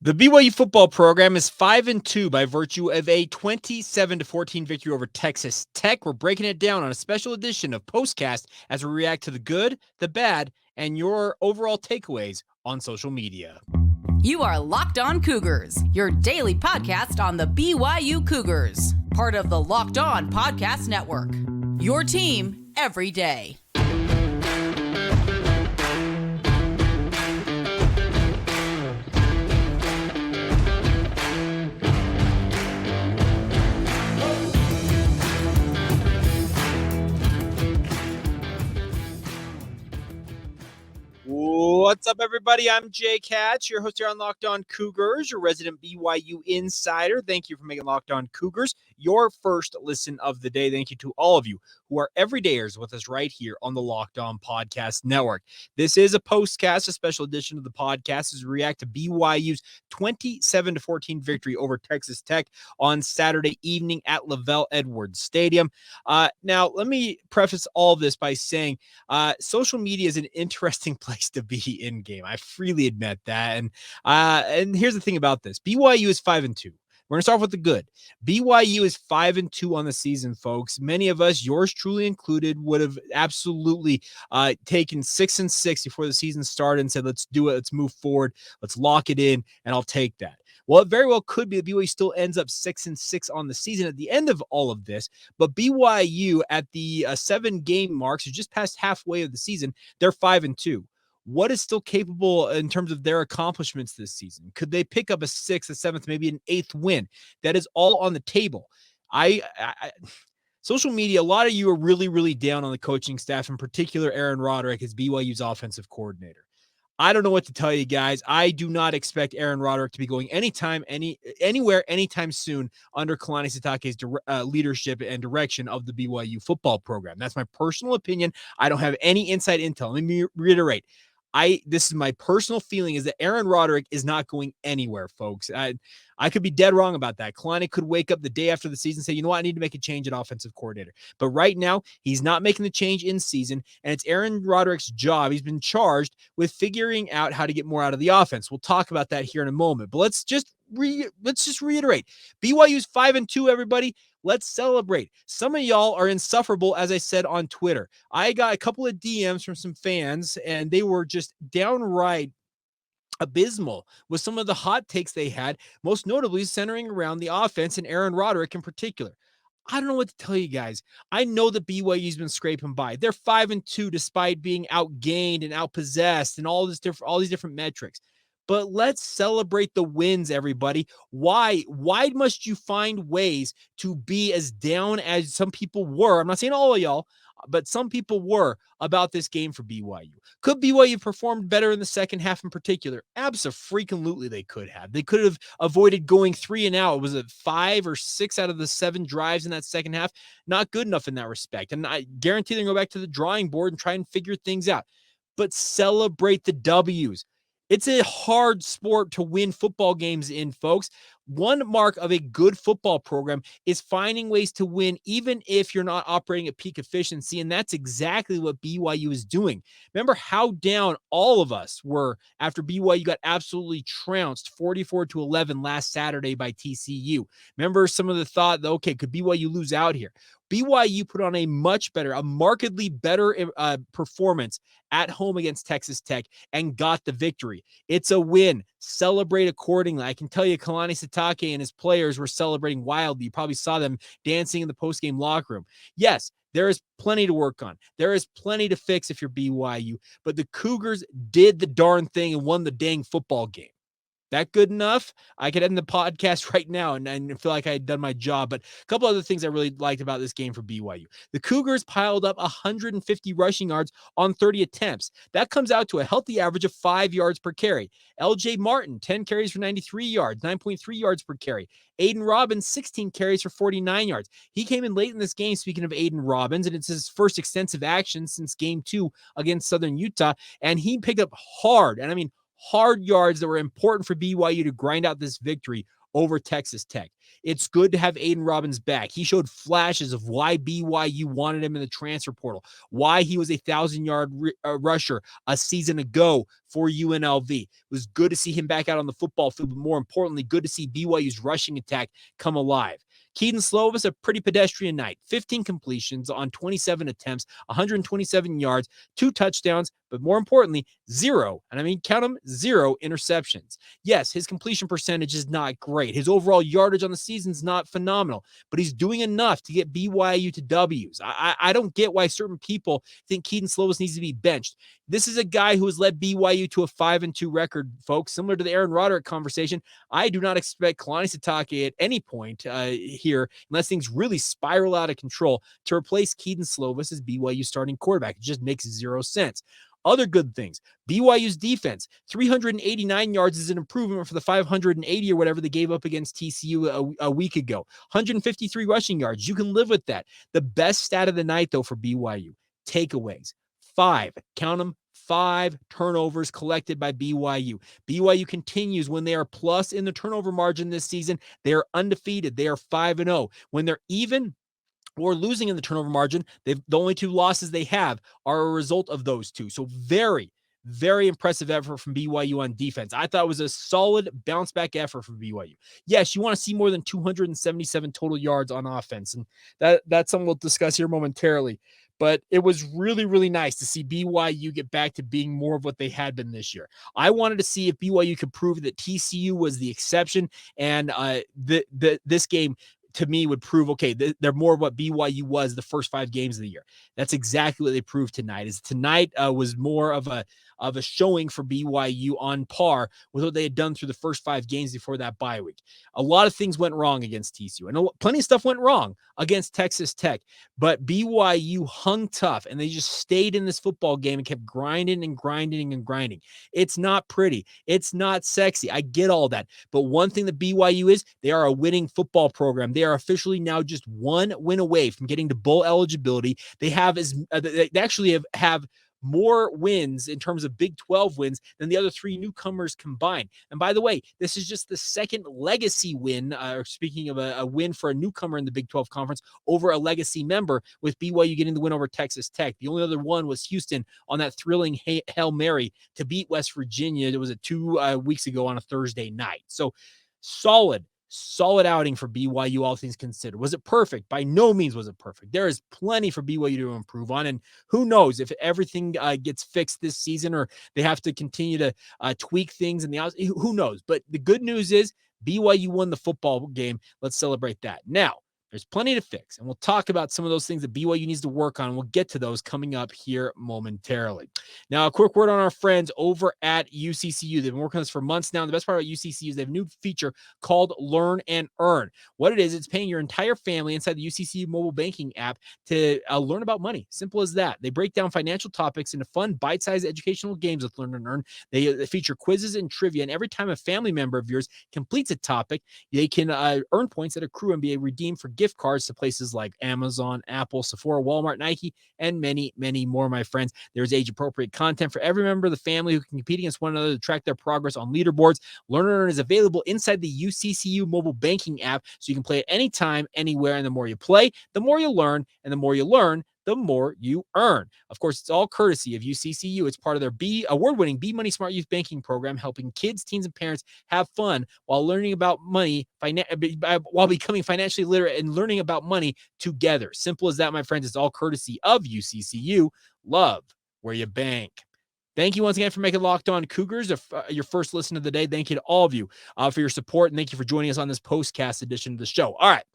The BYU football program is 5-2 by virtue of a 27-14 victory over Texas Tech. We're breaking it down on a special edition of POSTCAST as we react to the good, the bad, and your overall takeaways on social media. You are Locked On Cougars, your daily podcast on the BYU Cougars, part of the Locked On Podcast Network. Your team every day. What's up, everybody? I'm Jake Hatch, your host here on Locked On Cougars, your resident BYU insider. Thank you for making Locked On Cougars your first listen of the day. Thank you to all of you who are everydayers with us right here on the Locked On Podcast Network. This is a postcast, a special edition of the podcast as we react to BYU's 27-14 victory over Texas Tech on Saturday evening at LaVell Edwards Stadium. Now, let me preface all this by saying social media is an interesting place to be in game. I freely admit that. And here's the thing about this. BYU is 5-2. We're going to start with the good. BYU is 5-2 on the season, folks. Many of us, yours truly included, would have absolutely taken 6-6 before the season started and said, let's do it. Let's move forward. Let's lock it in, and I'll take that. Well, it very well could be that BYU still ends up 6-6 on the season at the end of all of this. But BYU at the 7-game mark, so just past halfway of the season, they're 5-2. What is still capable in terms of their accomplishments this season? Could they pick up a 6th, a 7th, maybe an 8th win? That is all on the table. Social media, a lot of you are really, really down on the coaching staff, in particular Aaron Roderick as BYU's offensive coordinator. I don't know what to tell you guys. I do not expect Aaron Roderick to be going anywhere, anytime soon under Kalani Sitake's leadership and direction of the BYU football program. That's my personal opinion. I don't have any inside intel. Let me reiterate. This is my personal feeling is that Aaron Roderick is not going anywhere, folks. I could be dead wrong about that. Kalani could wake up the day after the season and say, you know what, I need to make a change at offensive coordinator. But right now, he's not making the change in season, and it's Aaron Roderick's job. He's been charged with figuring out how to get more out of the offense. We'll talk about that here in a moment. But let's just reiterate. BYU's 5-2, everybody. Let's celebrate. Some of y'all are insufferable, as I said on Twitter. I got a couple of DMs from some fans, and they were just downright abysmal with some of the hot takes they had, most notably centering around the offense and Aaron Roderick in particular. I don't know what to tell you guys. I know that BYU's been scraping by. They're 5-2 despite being outgained and outpossessed and all these different metrics. But let's celebrate the wins, everybody. Why must you find ways to be as down as some people were? I'm not saying all of y'all, but some people were about this game for BYU. Could BYU performed better in the second half in particular? Abso-freaking-lutely they could have. They could have avoided going 3-and-out. Was it 5 or 6 out of the 7 drives in that second half? Not good enough in that respect. And I guarantee they're going to go back to the drawing board and try and figure things out. But celebrate the W's. It's a hard sport to win football games in, folks. One mark of a good football program is finding ways to win even if you're not operating at peak efficiency, and that's exactly what BYU is doing. Remember how down all of us were after BYU got absolutely trounced 44-11 last Saturday by TCU. Remember some of the thought that, okay, could BYU lose out here? BYU put on a markedly better performance at home against Texas Tech and got the victory. It's a win. Celebrate accordingly. I can tell you Kalani Sitake and his players were celebrating wildly. You probably saw them dancing in the postgame locker room. Yes, there is plenty to work on. There is plenty to fix if you're BYU, but the Cougars did the darn thing and won the dang football game. That good enough? I could end the podcast right now and feel like I had done my job. But a couple other things I really liked about this game for BYU. The Cougars piled up 150 rushing yards on 30 attempts. That comes out to a healthy average of 5 yards per carry. LJ Martin, 10 carries for 93 yards, 9.3 yards per carry. Aidan Robbins, 16 carries for 49 yards. He came in late in this game, speaking of Aidan Robbins, and it's his first extensive action since game 2 against Southern Utah. And he picked up hard yards that were important for BYU to grind out this victory over Texas Tech. It's good to have Aidan Robbins back. He showed flashes of why BYU wanted him in the transfer portal, why he was a 1,000-yard rusher a season ago for UNLV. It was good to see him back out on the football field, but more importantly, good to see BYU's rushing attack come alive. Kedon Slovis, a pretty pedestrian night. 15 completions on 27 attempts, 127 yards, 2 touchdowns, but more importantly, 0, and I mean count them, 0 interceptions. Yes, his completion percentage is not great. His overall yardage on the season is not phenomenal, but he's doing enough to get BYU to W's. I don't get why certain people think Kedon Slovis needs to be benched. This is a guy who has led BYU to a 5-2 record, folks, similar to the Aaron Roderick conversation. I do not expect Kalani Sitake at any point here, unless things really spiral out of control, to replace Kedon Slovis as BYU starting quarterback. It just makes 0 sense. Other good things, BYU's defense, 389 yards is an improvement for the 580 or whatever they gave up against TCU a week ago. 153 rushing yards. You can live with that. The best stat of the night, though, for BYU, takeaways. 5, count them, 5 turnovers collected by BYU. BYU continues when they are plus in the turnover margin this season. They are undefeated. They are 5-0. When they're even or losing in the turnover margin, the only 2 losses they have are a result of those 2. So very, very impressive effort from BYU on defense. I thought it was a solid bounce back effort for BYU. Yes, you want to see more than 277 total yards on offense, and that's something we'll discuss here momentarily. But it was really, really nice to see BYU get back to being more of what they had been this year. I wanted to see if BYU could prove that TCU was the exception, and this game to me would prove, okay, they're more of what BYU was the first 5 games of the year. That's exactly what they proved tonight. Tonight was more of a showing for BYU on par with what they had done through the first 5 games before that bye week. A lot of things went wrong against TCU, and plenty of stuff went wrong against Texas Tech, but BYU hung tough, and they just stayed in this football game and kept grinding and grinding and grinding. It's not pretty. It's not sexy. I get all that, but one thing that BYU is, they are a winning football program. They are officially now just 1 win away from getting to bowl eligibility. They actually have more wins in terms of Big 12 wins than the other 3 newcomers combined. And by the way, this is just the second legacy win, or speaking of a win for a newcomer in the Big 12 conference over a legacy member, with BYU getting the win over Texas Tech. The only other one was Houston on that thrilling Hail Mary to beat West Virginia. It was 2 weeks ago on a Thursday night. So solid outing for BYU, all things considered. Was it perfect? By no means was it perfect. There is plenty for BYU to improve on, and who knows if everything gets fixed this season, or they have to continue to tweak things in the outside. Who knows? But the good news is BYU won the football game. Let's celebrate that. Now, there's plenty to fix, and we'll talk about some of those things that BYU needs to work on. We'll get to those coming up here momentarily. Now, a quick word on our friends over at UCCU. They've been working on this for months now. And the best part about UCCU is they have a new feature called Learn and Earn. What it is, it's paying your entire family inside the UCCU mobile banking app to learn about money. Simple as that. They break down financial topics into fun, bite-sized educational games with Learn and Earn. They feature quizzes and trivia, and every time a family member of yours completes a topic, they can earn points that accrue and be redeemed for gift cards to places like Amazon, Apple, Sephora, Walmart, Nike, and many, many more, my friends. There's age-appropriate content for every member of the family who can compete against one another to track their progress on leaderboards. Learn and Earn is available inside the UCCU mobile banking app, so you can play it anytime, anywhere, and the more you play, the more you learn, and the more you learn, the more you earn. Of course, it's all courtesy of UCCU. It's part of their award-winning Be Money Smart Youth Banking program, helping kids, teens, and parents have fun while learning about money, while becoming financially literate and learning about money together. Simple as that, my friends. It's all courtesy of UCCU. Love where you bank. Thank you once again for making Locked On Cougars your first listen of the day. Thank you to all of you for your support, and thank you for joining us on this postcast edition of the show. All right,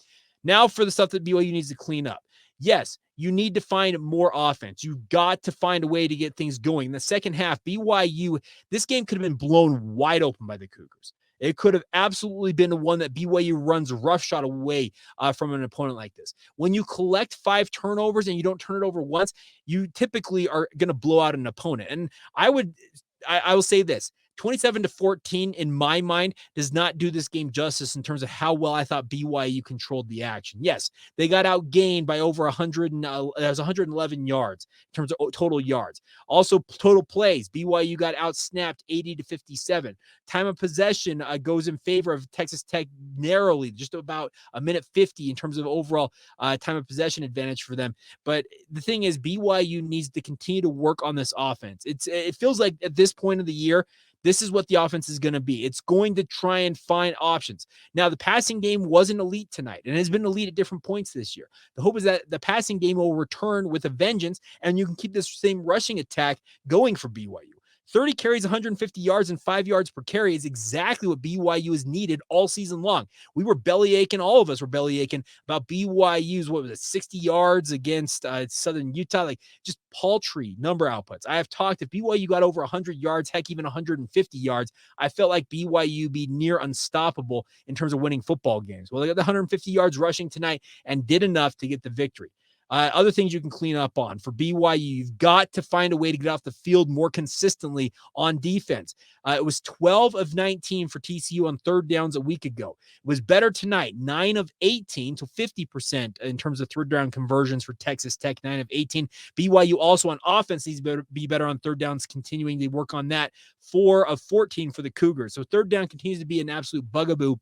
now for the stuff that BYU needs to clean up. Yes, you need to find more offense. You've got to find a way to get things going. In the second half, BYU, this game could have been blown wide open by the Cougars. It could have absolutely been one that BYU runs roughshod away from an opponent like this. When you collect 5 turnovers and you don't turn it over once, you typically are going to blow out an opponent. And I will say this. 27-14 in my mind does not do this game justice in terms of how well I thought BYU controlled the action. Yes, they got outgained by over 100 and that was 111 yards in terms of total yards. Also total plays, BYU got outsnapped 80-57. Time of possession goes in favor of Texas Tech narrowly, just about a minute 50 in terms of overall time of possession advantage for them. But the thing is, BYU needs to continue to work on this offense. It feels like at this point of the year, this is what the offense is going to be. It's going to try and find options. Now, the passing game wasn't elite tonight and has been elite at different points this year. The hope is that the passing game will return with a vengeance and you can keep this same rushing attack going for BYU. 30 carries, 150 yards, and 5 yards per carry is exactly what BYU has needed all season long. We were belly aching. All of us were belly aching about BYU's, 60 yards against Southern Utah, like just paltry number outputs. I have talked, if BYU got over 100 yards, heck, even 150 yards, I felt like BYU be near unstoppable in terms of winning football games. Well, they got the 150 yards rushing tonight and did enough to get the victory. Other things you can clean up on for BYU, you've got to find a way to get off the field more consistently on defense. It was 12 of 19 for TCU on third downs a week ago. It was better tonight, 9 of 18 to 50% in terms of third down conversions for Texas Tech, 9 of 18. BYU also on offense needs to be better on third downs, continuing to work on that, 4 of 14 for the Cougars. So third down continues to be an absolute bugaboo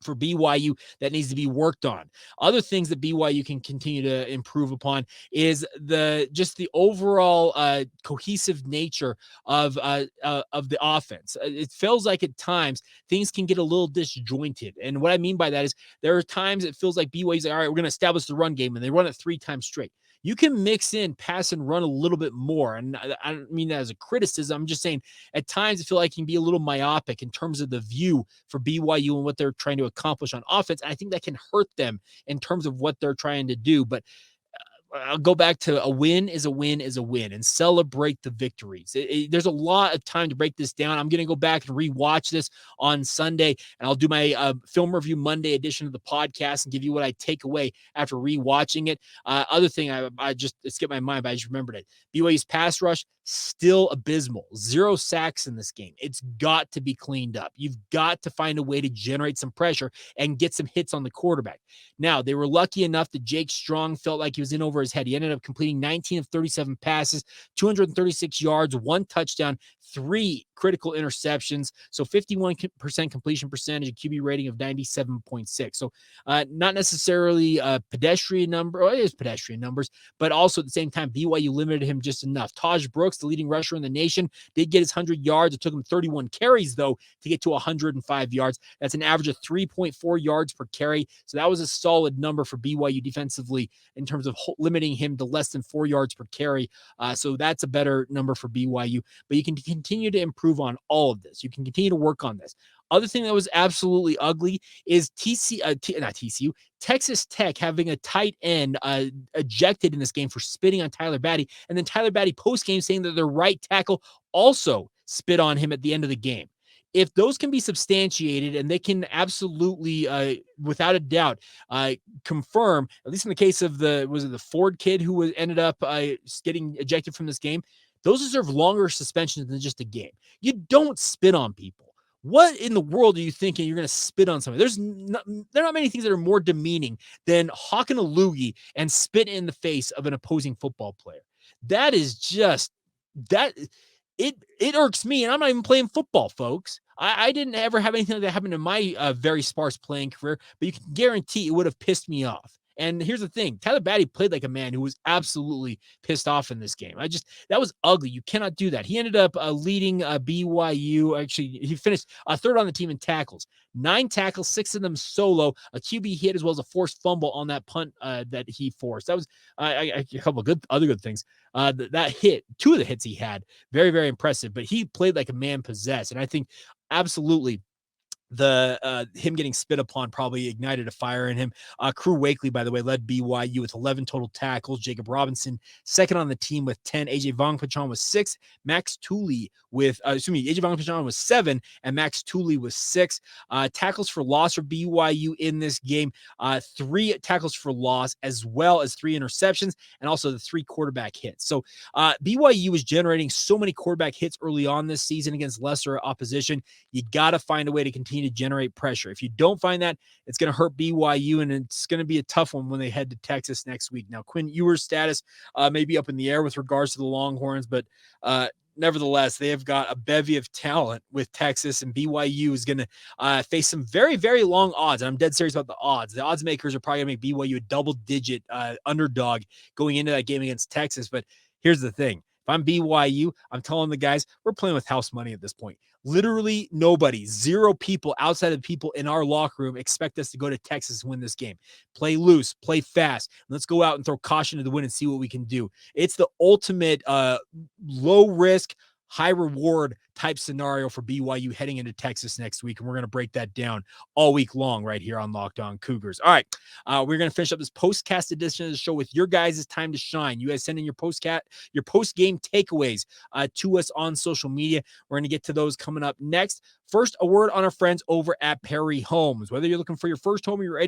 for BYU that needs to be worked on. Other things that BYU can continue to improve upon is the overall cohesive nature of the offense. It feels like at times things can get a little disjointed. And what I mean by that is there are times it feels like BYU's like, all right, we're going to establish the run game, and they run it 3 times straight. You can mix in pass and run a little bit more. And I don't mean that as a criticism. I'm just saying at times I feel like it can be a little myopic in terms of the view for BYU and what they're trying to accomplish on offense. And I think that can hurt them in terms of what they're trying to do. But I'll go back to a win is a win is a win, and celebrate the victories. There's a lot of time to break this down. I'm going to go back and rewatch this on Sunday, and I'll do my film review Monday edition of the podcast and give you what I take away after rewatching it. Other thing, I just skipped my mind, but I just remembered it. BYU's pass rush, still abysmal. 0 sacks in this game. It's got to be cleaned up. You've got to find a way to generate some pressure and get some hits on the quarterback. Now, they were lucky enough that Jake Strong felt like he was in over his head. He ended up completing 19 of 37 passes, 236 yards, 1 touchdown, 3 critical interceptions. So 51% completion percentage, a QB rating of 97.6. So not necessarily a pedestrian number. Well, it is pedestrian numbers, but also at the same time, BYU limited him just enough. Taj Brooks, the leading rusher in the nation, did get his 100 yards. It took him 31 carries, though, to get to 105 yards. That's an average of 3.4 yards per carry. So that was a solid number for BYU defensively in terms of limiting him to less than 4 yards per carry. So that's a better number for BYU. But you can continue to improve on all of this. You can continue to work on this. Other thing that was absolutely ugly is Texas Tech having a tight end ejected in this game for spitting on Tyler Batty, and then Tyler Batty post-game saying that their right tackle also spit on him at the end of the game. If those can be substantiated and they can absolutely, without a doubt, confirm, at least in the case of the Ford kid who ended up getting ejected from this game, those deserve longer suspensions than just a game. You don't spit on people. What in the world are you thinking you're going to spit on somebody? There are not many things that are more demeaning than hawking a loogie and spit in the face of an opposing football player. That is just that. It irks me, and I'm not even playing football, folks. I didn't ever have anything like that happen in my very sparse playing career, but you can guarantee it would have pissed me off. And here's the thing. Tyler Batty played like a man who was absolutely pissed off in this game. That was ugly. You cannot do that. He ended up leading BYU. Actually, he finished third on the team in tackles. 9 tackles, 6 of them solo, a QB hit, as well as a forced fumble on that punt that he forced. That was a couple of other good things. That hit, 2 of the hits he had, very, very impressive. But he played like a man possessed. And I think absolutely him getting spit upon probably ignited a fire in him. Crew Wakely, by the way, led BYU with 11 total tackles. Jacob Robinson, second on the team with 10. AJ Vongpachon was 6. Max Tooley with, AJ Vongpachan was 7, and Max Tooley was 6. Tackles for loss for BYU in this game, 3 tackles for loss, as well as 3 interceptions, and also the 3 quarterback hits. So BYU was generating so many quarterback hits early on this season against lesser opposition. You got to find a way to continue to generate pressure. If you don't find that, it's going to hurt BYU, and it's going to be a tough one when they head to Texas next week. Now, Quinn Ewers' status may be up in the air with regards to the Longhorns, but nevertheless, they have got a bevy of talent with Texas, and BYU is going to face some very, very long odds. And I'm dead serious about the odds. The odds makers are probably going to make BYU a double-digit underdog going into that game against Texas. But here's the thing. If I'm BYU, I'm telling the guys, we're playing with house money at this point. Literally nobody, 0 people outside of people in our locker room expect us to go to Texas and win this game. Play loose, play fast. Let's go out and throw caution to the wind and see what we can do. It's the ultimate low risk, high reward type scenario for BYU heading into Texas next week. And we're going to break that down all week long right here on Locked On Cougars. All right. We're going to finish up this postcast edition of the show with your guys' time to shine. You guys send in your post-game takeaways to us on social media. We're going to get to those coming up next. First, a word on our friends over at Perry Homes. Whether you're looking for your first home or you're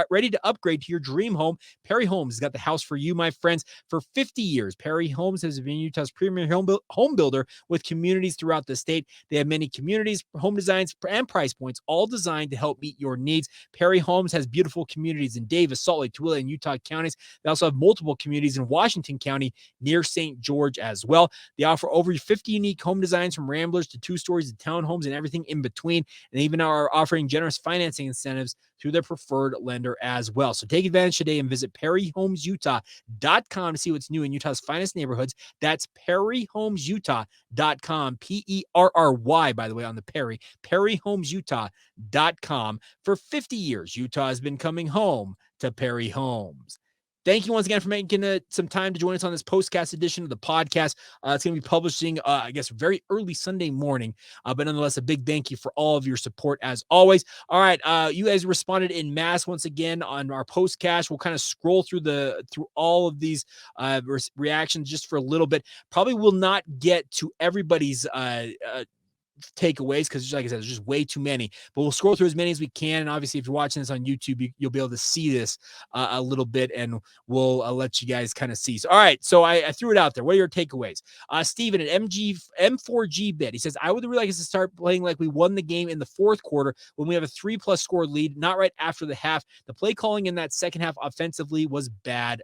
ready to upgrade to your dream home, Perry Homes has got the house for you, my friends. For 50 years, Perry Homes has been Utah's premier home builder with communities throughout the state. They have many communities, home designs, and price points, all designed to help meet your needs. Perry Homes has beautiful communities in Davis, Salt Lake, Tooele, and Utah counties. They also have multiple communities in Washington County near St. George as well. They offer over 50 unique home designs, from ramblers to 2 stories to townhomes and everything in between. And even are offering generous financing incentives through their preferred lender as well. So take advantage today and visit perryhomesutah.com to see what's new in Utah's finest neighborhoods. That's perryhomesutah.com, Perry, by the way, on the Perry, perryhomesutah.com. For 50 years, Utah has been coming home to Perry Homes. Thank you once again for making some time to join us on this postcast edition of the podcast. It's going to be publishing, very early Sunday morning. But nonetheless, a big thank you for all of your support as always. All right, you guys responded in mass once again on our postcast. We'll kind of scroll through all of these reactions just for a little bit. Probably will not get to everybody's takeaways because, like I said, there's just way too many, but we'll scroll through as many as we can. And obviously, if you're watching this on YouTube, you'll be able to see this a little bit, and we'll let you guys kind of see. So, all right, so I threw it out there. What are your takeaways? Steven at M4G bit, he says, I would really like us to start playing like we won the game in the fourth quarter when we have a 3+ score lead, not right after the half. The play calling in that second half offensively was bad.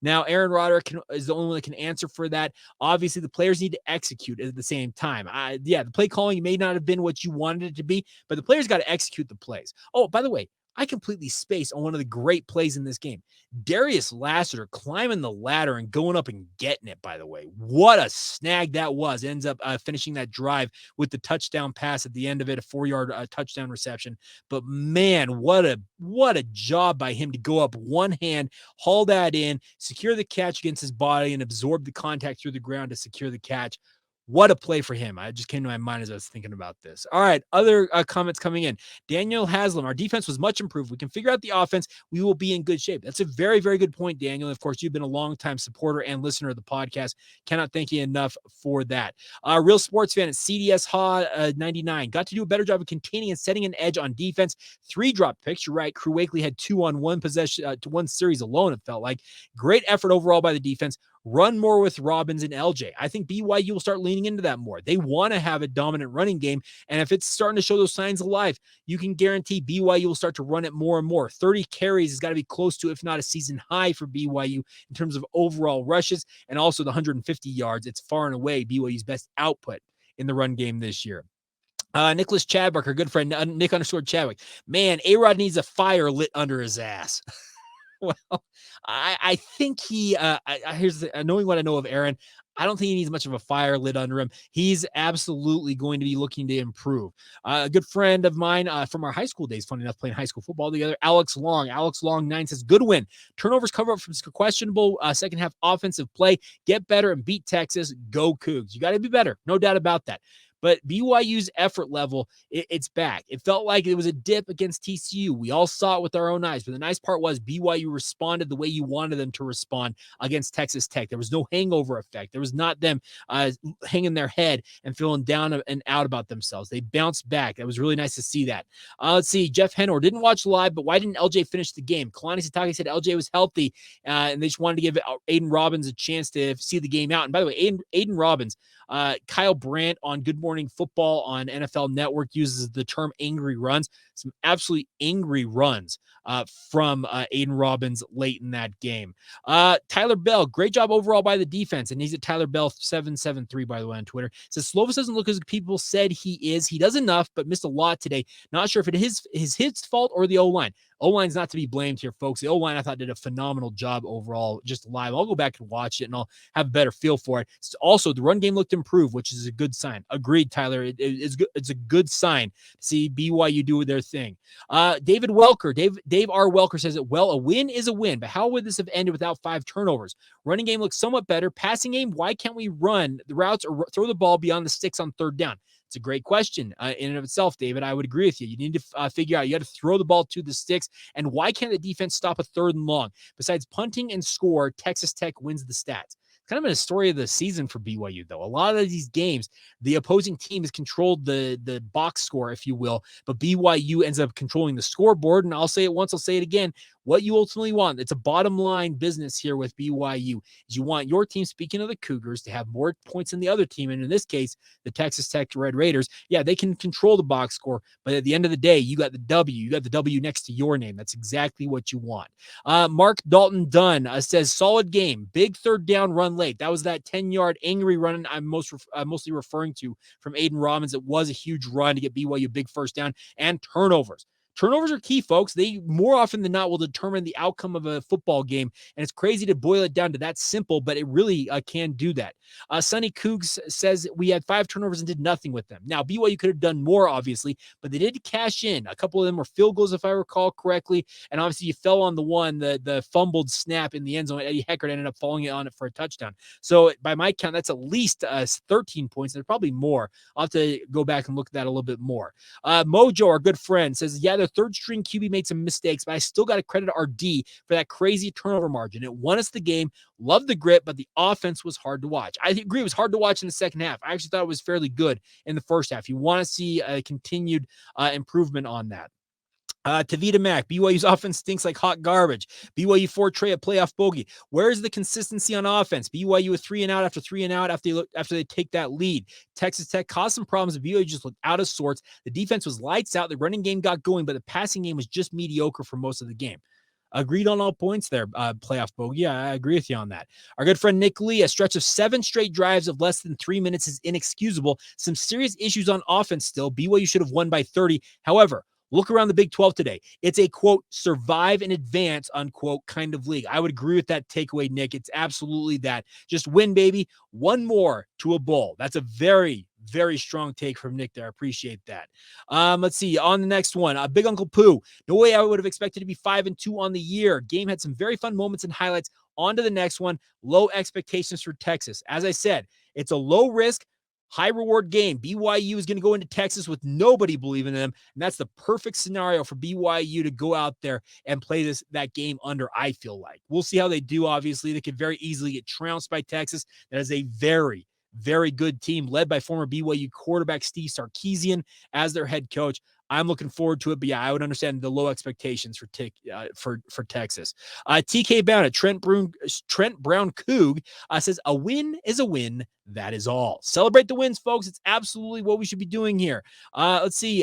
Now, Aaron Roderick is the only one that can answer for that. Obviously, the players need to execute at the same time. The play calling may not have been what you wanted it to be, but the players got to execute the plays. Oh, by the way, I completely spaced on one of the great plays in this game. Darius Lassiter climbing the ladder and going up and getting it, by the way. What a snag that was. Ends up finishing that drive with the touchdown pass at the end of it, a 4-yard touchdown reception. But man, what a job by him to go up one hand, haul that in, secure the catch against his body, and absorb the contact through the ground to secure the catch. What a play for him. I just came to my mind as I was thinking about this. All right, other comments coming in. Daniel Haslam, our defense was much improved. We can figure out the offense. We will be in good shape. That's a very, very good point, Daniel. Of course, you've been a longtime supporter and listener of the podcast. Cannot thank you enough for that. Real sports fan at CDS Ha 99. Got to do a better job of containing and setting an edge on defense. 3 drop picks. You're right. Crew Wakely had 2 on one possession to one series alone, it felt like. Great effort overall by the defense. Run more with Robbins and LJ. I think BYU will start leaning into that more. They want to have a dominant running game, and if it's starting to show those signs of life, you can guarantee BYU will start to run it more and more. 30 carries has got to be close to, if not a season high for BYU in terms of overall rushes, and also the 150 yards. It's far and away BYU's best output in the run game this year. Nicholas Chadwick, our good friend, Nick_Chadwick. Man, A-Rod needs a fire lit under his ass. Well, I think knowing what I know of Aaron, I don't think he needs much of a fire lit under him. He's absolutely going to be looking to improve. A good friend of mine from our high school days, funny enough, playing high school football together, Alex Long 9 says, good win. Turnovers cover up from questionable second half offensive play. Get better and beat Texas. Go Cougs. You got to be better. No doubt about that. but BYU's effort level, it's back. It felt like it was a dip against TCU. We all saw it with our own eyes, but the nice part was BYU responded the way you wanted them to respond against Texas Tech. There was no hangover effect. There was not them hanging their head and feeling down and out about themselves. They bounced back. It was really nice to see that. Let's see. Jeff Henor didn't watch live, but why didn't LJ finish the game? Kalani Sitake said LJ was healthy, and they just wanted to give Aidan Robbins a chance to see the game out. And by the way, Aidan Robbins, Kyle Brandt on Good Morning Football on NFL Network uses the term angry runs. Some absolutely angry runs from Aidan Robbins late in that game. Tyler Bell, great job overall by the defense. And he's at Tyler Bell 773, by the way, on Twitter. Says Slovis doesn't look as people said he is. He does enough, but missed a lot today. Not sure if it is his fault or the O-line. O-line's not to be blamed here, folks. The O-line, I thought, did a phenomenal job overall, just live. I'll go back and watch it, and I'll have a better feel for it. Also, the run game looked improved, which is a good sign. Agreed, Tyler. It's a good sign to see BYU do their thing. David Welker, Dave R. Welker says that, well, a win is a win, but how would this have ended without 5 turnovers? Running game looks somewhat better. Passing game, why can't we run the routes or throw the ball beyond the sticks on third down? It's a great question in and of itself, David. I would agree with you. You need to figure out, you got to throw the ball to the sticks. And why can't the defense stop a 3rd and long? Besides punting and score, Texas Tech wins the stats. Kind of a story of the season for BYU, though. A lot of these games, the opposing team has controlled the box score, if you will, but BYU ends up controlling the scoreboard. And I'll say it once, I'll say it again. What you ultimately want, it's a bottom line business here with BYU, is you want your team, speaking of the Cougars, to have more points than the other team. And in this case, the Texas Tech Red Raiders, yeah, they can control the box score, but at the end of the day, you got the W. You got the W next to your name. That's exactly what you want. Mark Dalton Dunn says, solid game. Big 3rd down run late. That was that 10-yard angry run I'm mostly referring to from Aidan Robbins. It was a huge run to get BYU a big 1st down, and turnovers. Turnovers are key, folks. They more often than not will determine the outcome of a football game, and it's crazy to boil it down to that simple, but it really can do that. Sonny Cougs says we had 5 turnovers and did nothing with them. Now, BYU could have done more, obviously, but they did cash in. A couple of them were field goals, if I recall correctly, and obviously you fell on the one, the fumbled snap in the end zone. Eddie Heckard ended up falling on it for a touchdown. So by my count, that's at least 13 points. There's probably more. I'll have to go back and look at that a little bit more. Mojo, our good friend, says, yeah, the 3rd string QB made some mistakes, but I still got to credit our D for that crazy turnover margin. It won us the game. Loved the grit, but the offense was hard to watch. I agree. It was hard to watch in the second half. I actually thought it was fairly good in the first half. You want to see a continued improvement on that. Tavita Mack, BYU's offense stinks like hot garbage. BYU 4 Trey a playoff bogey. Where's the consistency on offense? BYU was 3 and out after 3 and out after they take that lead. Texas Tech caused some problems. BYU just looked out of sorts. The defense was lights out. The running game got going, but the passing game was just mediocre for most of the game. Agreed on all points there, playoff bogey. Yeah, I agree with you on that. Our good friend Nick Lee, a stretch of 7 straight drives of less than 3 minutes is inexcusable. Some serious issues on offense still. BYU should have won by 30. However, look around the Big 12 today. It's a, quote, survive and advance, unquote, kind of league. I would agree with that takeaway, Nick. It's absolutely that. Just win, baby. One more to a bowl. That's a very, very strong take from Nick there. I appreciate that. Let's see. On the next one, Big Uncle Pooh. No way I would have expected to be 5-2 on the year. Game had some very fun moments and highlights. On to the next one. Low expectations for Texas. As I said, it's a low risk, high reward game. BYU is going to go into Texas with nobody believing in them, and that's the perfect scenario for BYU to go out there and play that game under, I feel like. We'll see how they do, obviously. They could very easily get trounced by Texas. That is a very, very good team led by former BYU quarterback Steve Sarkisian as their head coach. I'm looking forward to it, but yeah, I would understand the low expectations for Texas. TK Bound, Trent Brown Coug says, a win is a win. That is all. Celebrate the wins, folks. It's absolutely what we should be doing here. Let's see.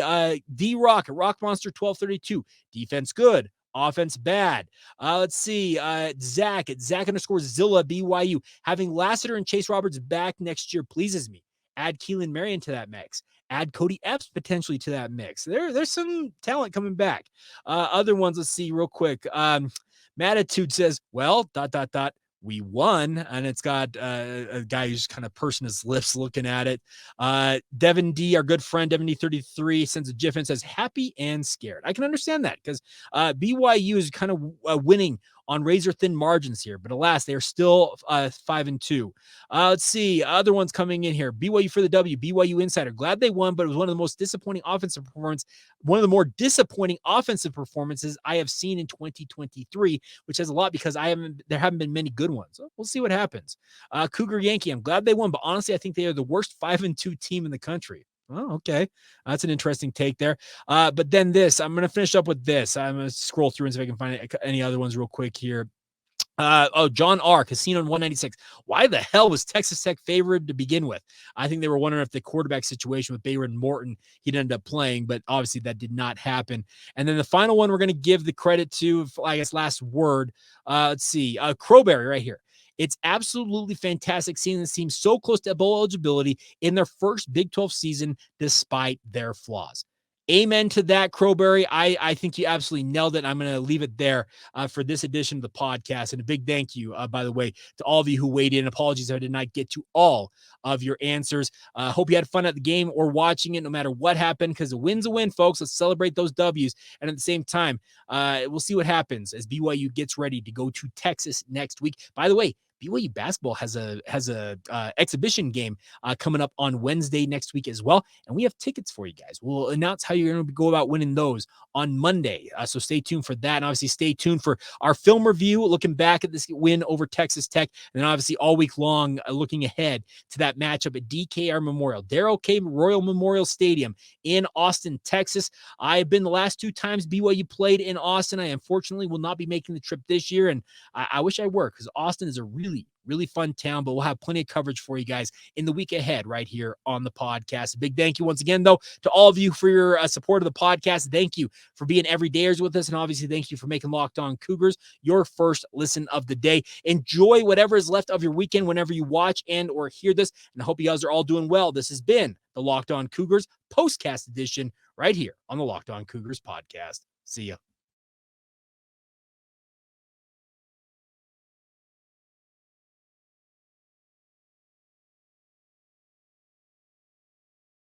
D-Rock, Rock Monster 1232. Defense good. Offense bad. Let's see. Zach _ Zilla BYU. Having Lassiter and Chase Roberts back next year pleases me. Add Keelan Marion to that mix. Add Cody Epps potentially to that mix. There's some talent coming back. Other ones, let's see real quick. Matitude says, well, ... we won, and it's got a guy who's kind of pursing his lips looking at it. Devin D, our good friend, Devin D33, sends a GIF and says, happy and scared. I can understand that because BYU is kind of winning on razor-thin margins here. But alas, they are still 5-2. Let's see. Other ones coming in here. BYU for the W. BYU Insider. Glad they won, but it was one of the most disappointing offensive performances. One of the more disappointing offensive performances I have seen in 2023, which has a lot because there haven't been many good ones. So we'll see what happens. Cougar Yankee. I'm glad they won, but honestly, I think they are the worst 5-2 team in the country. Oh, okay. That's an interesting take there. But then this, I'm going to finish up with this. I'm going to scroll through and see if I can find any other ones real quick here. John R. Casino on 196. Why the hell was Texas Tech favored to begin with? I think they were wondering if the quarterback situation with Bayard Morton, he'd end up playing, but obviously that did not happen. And then the final one we're going to give the credit to, I guess, last word. Let's see. Crowberry right here. It's absolutely fantastic seeing this team so close to bowl eligibility in their first Big 12 season, despite their flaws. Amen to that, Crowberry. I think you absolutely nailed it. I'm going to leave it there for this edition of the podcast. And a big thank you, by the way, to all of you who weighed in. Apologies if I did not get to all of your answers. Hope you had fun at the game or watching it, no matter what happened, because a win's a win, folks. Let's celebrate those W's. And at the same time, we'll see what happens as BYU gets ready to go to Texas next week. By the way, BYU basketball has a exhibition game coming up on Wednesday next week as well, and we have tickets for you guys. We'll announce how you're going to go about winning those on Monday, so stay tuned for that, and obviously stay tuned for our film review, looking back at this win over Texas Tech, and then obviously all week long looking ahead to that matchup at DKR Memorial, Darrell K. Royal Memorial Stadium in Austin, Texas. I've been the last 2 times BYU played in Austin. I unfortunately will not be making the trip this year, and I wish I were, because Austin is a really fun town, but we'll have plenty of coverage for you guys in the week ahead right here on the podcast. A big thank you once again, though, to all of you for your support of the podcast. Thank you for being everydayers with us, and obviously thank you for making Locked On Cougars your first listen of the day. Enjoy whatever is left of your weekend whenever you watch and or hear this, and I hope you guys are all doing well. This has been the Locked On Cougars Postcast edition right here on the Locked On Cougars podcast. See ya.